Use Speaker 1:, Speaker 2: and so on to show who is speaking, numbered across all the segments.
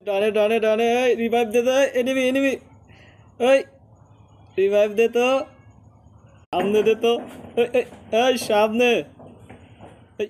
Speaker 1: ডানে ডানে ডানে, এই রিভাইভ দে তো, এনিমি এনিমি, এই রিভাইভ দে তো, সামনে দে তো, এই এই এই সামনে, এই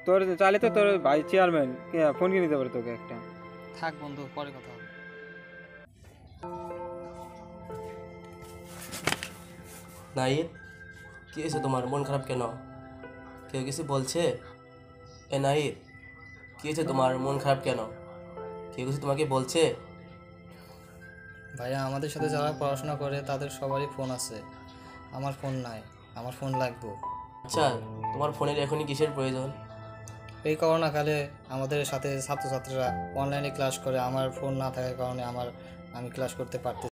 Speaker 2: তোর চাইলে তো তোর ভাই চেয়ারম্যান ফোন কিনে দিতে পারে তোকে একটা।
Speaker 3: থাক বন্ধু, পরে কথা হবে।
Speaker 4: নাহিদ, কি হয়েছে তোমার? মন খারাপ কেন? কেউ কিছু বলছে? এ নাহিদ, কি হয়েছে তোমার? মন খারাপ কেন? কেউ কিছু তোমাকে বলছে?
Speaker 3: ভাইয়া, আমাদের সাথে যারা পড়াশোনা করে তাদের সবারই ফোন আছে, আমার ফোন নাই। আমার ফোন লাগবে।
Speaker 4: আচ্ছা, তোমার ফোনের এখনই কিসের প্রয়োজন?
Speaker 3: এই করোনাকালে আমাদের সাথে ছাত্রছাত্রীরা অনলাইনে ক্লাস করে, আমার ফোন না থাকার কারণে আমি ক্লাস করতে পারতেছি।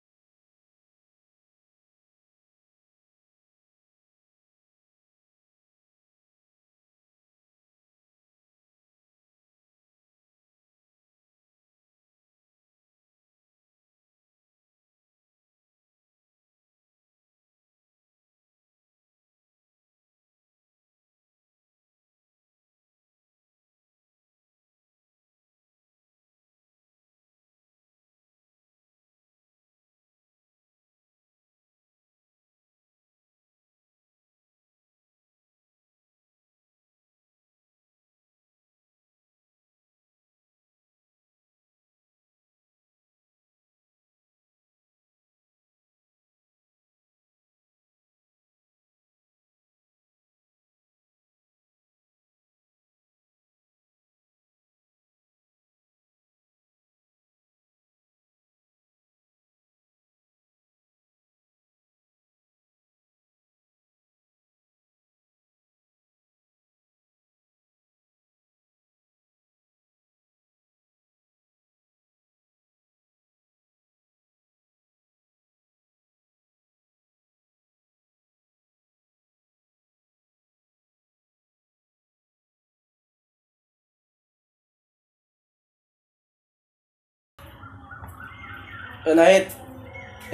Speaker 4: এ নাহিদ,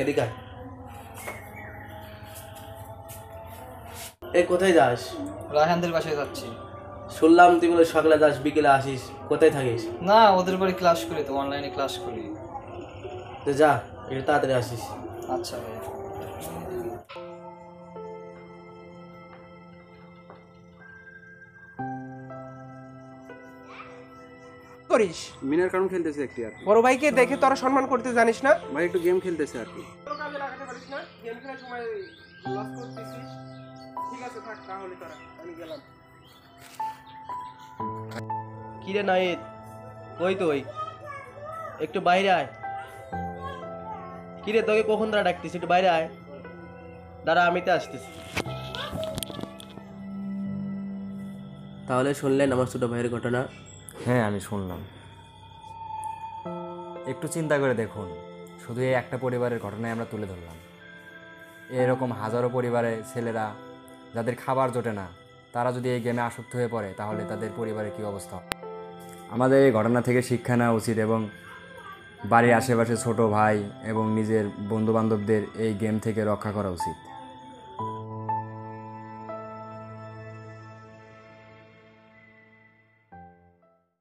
Speaker 4: এদিকে আয়। কোথায় যাস?
Speaker 3: রায়হানদের বাসায় যাচ্ছি।
Speaker 4: শুনলাম তুই বলে সকালে যাস বিকেলে আসিস, কোথায় থাকিস?
Speaker 3: না, ওদের বাড়ি ক্লাস করি, তো অনলাইনে ক্লাস করি।
Speaker 4: তো যা, একটু তাড়াতাড়ি আসিস।
Speaker 3: আচ্ছা ভাইয়া।
Speaker 5: করিস
Speaker 2: মিনার কারণ খেলতেছে একটি আর কি।
Speaker 5: বড় ভাইকে দেখে তোরা সম্মান করতে জানিস না?
Speaker 2: ভাই একটু গেম খেলতেছে আর কি।
Speaker 5: কাজে লাগাতে পারিস না, গেম খেলার সময় লস করতেছিস। ঠিক আছে, থাক তাহলে তোরা, আমি গেলাম।
Speaker 4: কিরে নাহিদ, কই তুই? একটু বাইরে আয়। কিরে, তোকে কখন ধরে ডাকতিস? একটু বাইরে আয়। দাঁড়া, আমি তো আসতেছি। তাহলে শুনলেন আমার ছোট ভাইয়ের ঘটনা?
Speaker 6: হ্যাঁ, আমি শুনলাম। একটু চিন্তা করে দেখুন, শুধু এই একটা পরিবারের ঘটনায় আমরা তুলে ধরলাম। এরকম হাজারো পরিবারে ছেলেরা যাদের খাবার জোটে না, তারা যদি এই গেমে আসক্ত হয়ে পড়ে তাহলে তাদের পরিবারের কী অবস্থা হবে? আমাদের এই ঘটনা থেকে শিক্ষা নেওয়া উচিত এবং বাড়ির আশেপাশে ছোট ভাই এবং নিজের বন্ধুবান্ধবদের এই গেম থেকে রক্ষা করা উচিত।